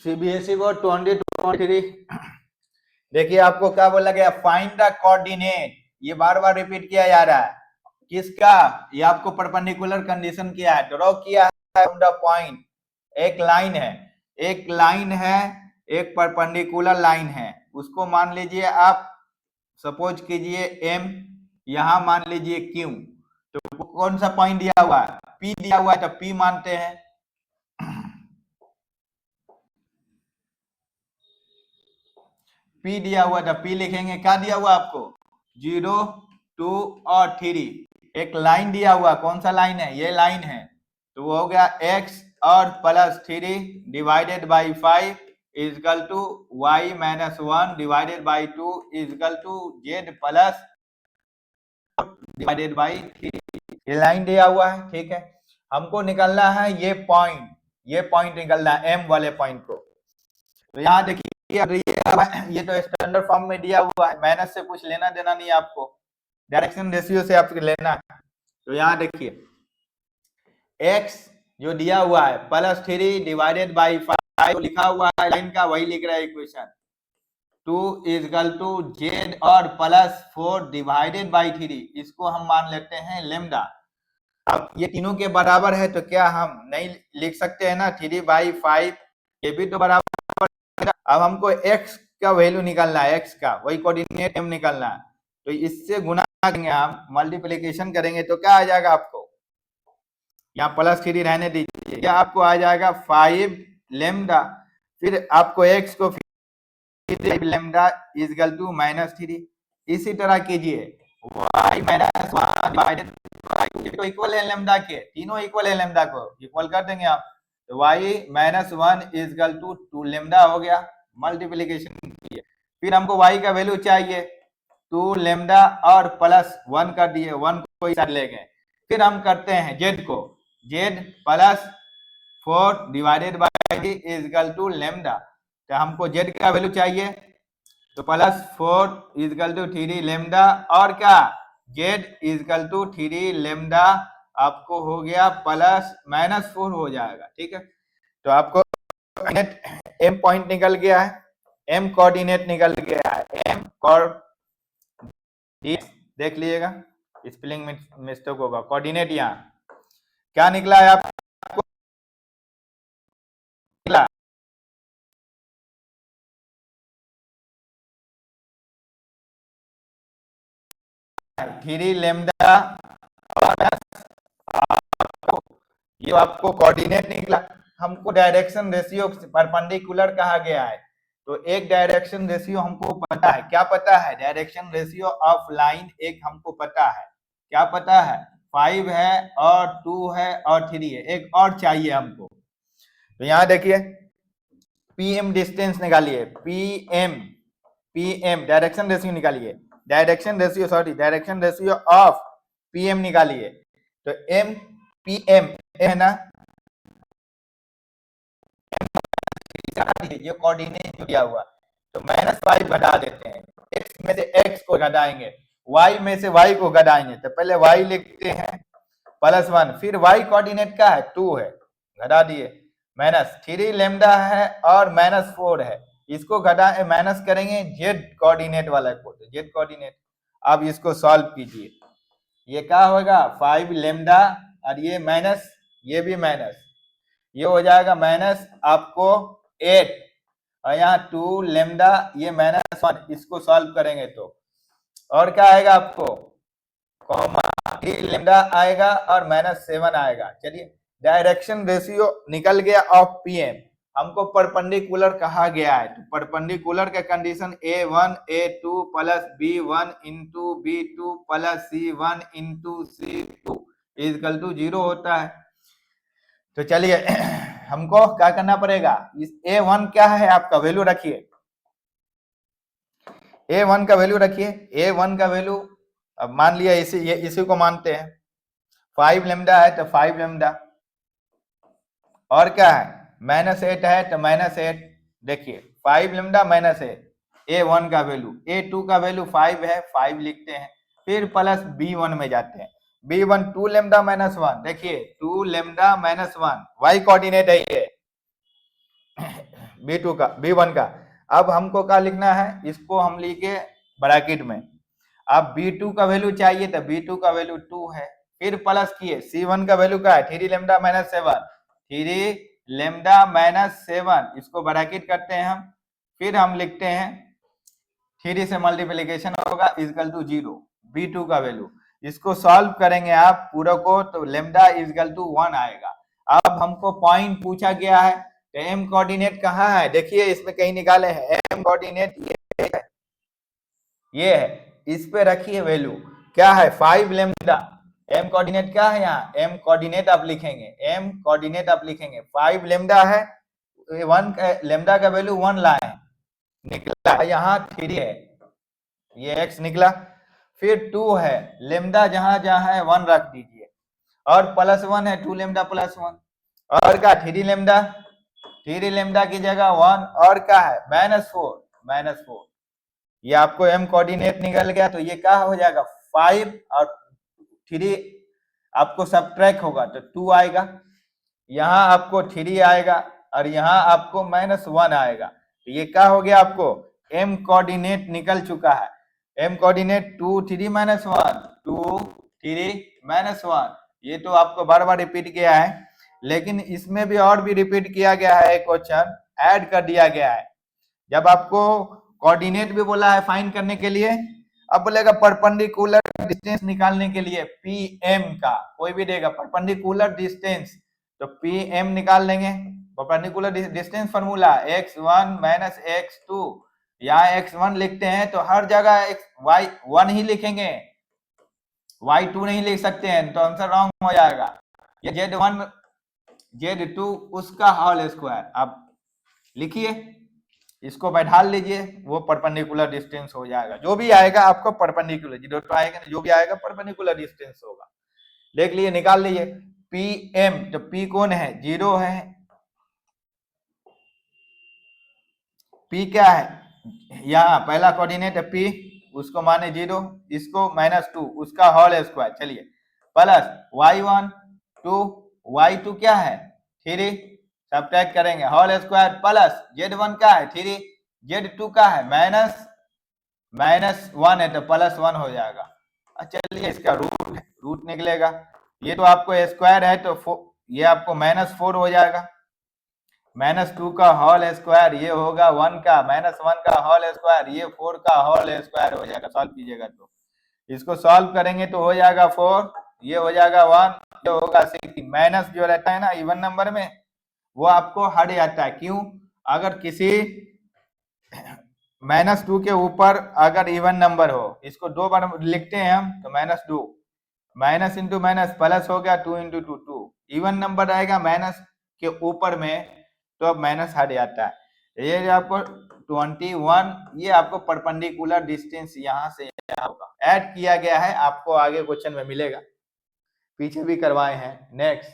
CBSE board 2023। देखिए आपको क्या बोला गया, फाइंड द कोऑर्डिनेट। ये बार बार रिपीट किया जा रहा है किसका, ये आपको परपेंडिकुलर कंडीशन किया है, ड्रॉ किया है द पॉइंट। एक लाइन है, एक लाइन है, एक परपेंडिकुलर लाइन है, उसको मान लीजिए आप, सपोज कीजिए एम, यहां मान लीजिए क्यू। तो कौन सा पॉइंट दिया हुआ है, पी दिया हुआ है, तो पी मानते हैं। पी दिया हुआ था, पी लिखेंगे। क्या दिया हुआ आपको, 0, 2 और 3। एक लाइन दिया हुआ, कौन सा लाइन है, ये लाइन है। तो वो हो गया x और plus 3 divided by 5 is equal to y minus 1 divided by 2 is equal to z plus divided by 3। ये लाइन दिया हुआ है, ठीक है। हमको निकलना है ये पॉइंट निकलना है, m वाले पॉइंट को। तो यहाँ देखिए ये तो स्टैंडर्ड फॉर्म में दिया हुआ है, माइनस से कुछ लेना देना नहीं आपको, डायरेक्शन रेशियो से आपको लेना है। तो यहाँ देखिए x जो दिया हुआ है प्लस 3 डिवाइडेड बाई 5 लिखा हुआ है लाइन का, वही लिख रहा है इक्वेशन। 2 इजकल टू z और प्लस 4 डिवाइडेड बाई 3, इसको हम मान लेते हैं लेमडा। अब ये तीनों के बराबर है, तो क्या हम नहीं लिख सकते हैं ना, 3/5 ये भी तो बराबर। अब हमको x का वैल्यू निकालना है, x का वही कोऑर्डिनेट m निकालना है। तो इससे गुना करेंगे, हम मल्टीप्लिकेशन करेंगे, तो क्या आ जाएगा आपको, यहाँ प्लस 3 रहने दीजिए, क्या आपको आ जाएगा 5 लेमडा। फिर आपको x को फिर लेमडा इजकल टू -3। इसी तरह कीजिए y माइनस 1 डिवाइडेड बाय 2, तो इक्वल है लेमडा के, तीनों इक्वल है लेमडा को, इक्वल कर देंगे आप। तो y minus 1 is equal to 2 lambda हो गया, मल्टीप्लिकेशन किए। फिर हमको y का वैल्यू चाहिए, 2 लेमडा और प्लस 1 कर दिए, 1 को इस साइड ले गए। फिर हम करते हैं z को, z plus 4 divided by is equal to lambda. तो हमको z का वैल्यू चाहिए, तो प्लस 4 इजकल टू 3 लेमडा, और क्या z इजकल टू 3 लेमडा आपको हो गया प्लस -4 हो जाएगा, ठीक है। तो आपको m पॉइंट निकल गया है, m कोऑर्डिनेट निकल गया है, m कोऑर्डिनेट देख लीजिएगा, स्पेलिंग मिस्टेक होगा। कोऑर्डिनेट यहाँ क्या निकला है आपको, निकला 3 लेमडा और ये आपको कोऑर्डिनेट निकला। हमको डायरेक्शन रेशियो परपेंडिकुलर कहा गया है, तो एक डायरेक्शन रेशियो हमको पता है, क्या पता है, डायरेक्शन रेशियो ऑफ लाइन एक हमको पता है, क्या पता है, 5 है और 2 है और 3 है, एक और चाहिए हमको। तो यहाँ देखिए पीएम डिस्टेंस निकालिए, पीएम डायरेक्शन रेशियो निकालिए, डायरेक्शन रेशियो ऑफ पीएम निकालिए। तो एम पीएम है ना, ये कोऑर्डिनेट जो दिया हुआ, तो -5 घटा देते हैं, x में से x को घटाएंगे, y में से y को घटाएंगे। तो पहले y लिखते हैं +1, फिर y कोऑर्डिनेट का है 2 है, घटा दिए, -3 लेमडा है और -4 है, इसको घटा माइनस करेंगे z कोऑर्डिनेट वाला को, तो z कोऑर्डिनेट। अब इसको सॉल्व कीजिए, ये क्या होगा 5 लेमडा और ये माइनस, ये भी माइनस, ये हो जाएगा माइनस आपको 8 और यहाँ 2 लेमडा, ये -1, इसको सॉल्व करेंगे तो और क्या आएगा आपको, कॉमा 3 लेमडा आएगा और -7 आएगा। चलिए डायरेक्शन रेशियो निकल गया ऑफ पीएम, हमको परपेंडिकुलर कहा गया है, तो परपेंडिकुलर का condition a1 a2 plus b1 into b2 plus c1 into c2 is equal to 0 होता है। तो चलिए हमको क्या करना पड़ेगा, इस a1 क्या है आपका वैल्यू रखिए, a1 का वैल्यू रखिए, a1 का वैल्यू अब मान लिया इसी को मानते हैं, 5 लेमडा है तो 5 लेमडा, और क्या है -8 है तो -8, देखिए 5 लेमडा -8, a1 का वैल्यू, a2 का वैल्यू 5 है, 5 लिखते हैं, फिर प्लस b1 में जाते हैं, b1 2 लेमडा -1, देखिए 2 लेमडा -1 y कोऑर्डिनेट है ये, B2 का, B1 का। अब हमको क्या लिखना है, इसको हम लिखे ब्रैकेट में। अब B2 का वैल्यू चाहिए तो B2 का वैल्यू 2 है, फिर प्लस किए C1 का वैल्यू क्या है 3 लेमडा माइनस 7, 3 लेमडा माइनस 7, इसको ब्रैकेट करते हैं हम, फिर हम लिखते हैं 3 से मल्टीप्लीकेशन होगा इजकल टू 0, B2 का वैल्यू। इसको सॉल्व करेंगे आप पूरा को तो लेमडा इजकल टू 1 आएगा। अब हमको पॉइंट पूछा गया है तो एम कोऑर्डिनेट कहाँ है, देखिए इसमें कहीं निकाले हैं, एम कोऑर्डिनेट ये है, इस पे रखिए वैल्यू क्या है 5 लेमडा। एम कोऑर्डिनेट क्या है, यहाँ एम कोऑर्डिनेट आप लिखेंगे, एम कोऑर्डिनेट आप लिखेंगे 5 लेमडा है, 1 लेमडा का वैल्यू 1 लाए निकला, यहाँ 3 है, ये x निकला, फिर 2 है, लेमडा जहां जहां है 1 रख दीजिए, और प्लस 1 है 2 लेमडा प्लस 1, और क्या 3 लेमडा, 3 लेमडा की जगह 1, और क्या है -4, ये आपको m कोऑर्डिनेट निकल गया, तो ये क्या हो जाएगा 5 और 3 आपको सब्ट्रैक्ट होगा तो 2 आएगा, यहाँ आपको 3 आएगा और यहाँ आपको -1 आएगा, तो ये क्या हो गया आपको m कोऑर्डिनेट निकल चुका है। m कोऑर्डिनेट 2 3 -1, 2 3 -1, ये तो आपको बार बार रिपीट किया है, लेकिन इसमें भी और भी रिपीट किया गया है, एक क्वेश्चन ऐड कर दिया गया है। जब आपको कोऑर्डिनेट भी बोला है फाइंड करने के लिए, अब बोलेगा परपेंडिकुलर डिस्टेंस निकालने के लिए पीएम का, कोई भी देगा परपेंडिकुलर डिस्टेंस, तो पीएम निकाल लेंगे। Perpendicular distance formula x1 minus x2, यहाँ x1 लिखते हैं तो हर जगह y1 ही लिखेंगे, y2 नहीं लिख सकते हैं तो आंसर रॉन्ग हो जाएगा। ये z1 z2 उसका होल स्क्वायर आप लिखिए, इसको बैठा लीजिए, वो परपेंडिकुलर डिस्टेंस हो जाएगा, जो भी आएगा आपको परपेंडिकुलर, जीरो तो आएगा जो भी आएगा परपेंडिकुलर डिस्टेंस होगा, देख लीजिए निकाल लीजिए। पीएम तो पी कौन है 0 है, पी क्या है यहाँ पहला कोऑर्डिनेट है P, उसको माने 0, इसको -2 उसका होल स्क्वायर, चलिए प्लस y1 2 y2 क्या है 3, सब्ट्रैक्ट करेंगे होल स्क्वायर, प्लस z1 का है 3, z2 का है -1 है तो +1 हो जाएगा। चलिए इसका रूट निकलेगा, ये तो आपको स्क्वायर है तो ये आपको -4 हो जाएगा, -2 का होल स्क्वायर ये होगा 1 का, -1 का होल स्क्वायर ये 4 का होल स्क्वायर हो जाएगा, सॉल्व कीजिएगा तो इसको सॉल्व करेंगे तो हो जाएगा 4, ये हो जाएगा 1, ये होगा 6, माइनस जो रहता है ना इवन नंबर में वो आपको हट जाता है, क्यों, अगर किसी -2 के ऊपर अगर इवन नंबर हो, इसको 2 बार लिखते हैं हम तो -2, माइनस इंटू माइनस प्लस हो गया 2 इंटू 2 2, इवन नंबर आएगा माइनस के ऊपर में तो अब माइनस हट जाता है, ये आपको 21, ये आपको परपेंडिकुलर डिस्टेंस यहाँ से यहाँ होगा, ऐड किया गया है, आपको आगे क्वेश्चन में मिलेगा, पीछे भी करवाए हैं। नेक्स्ट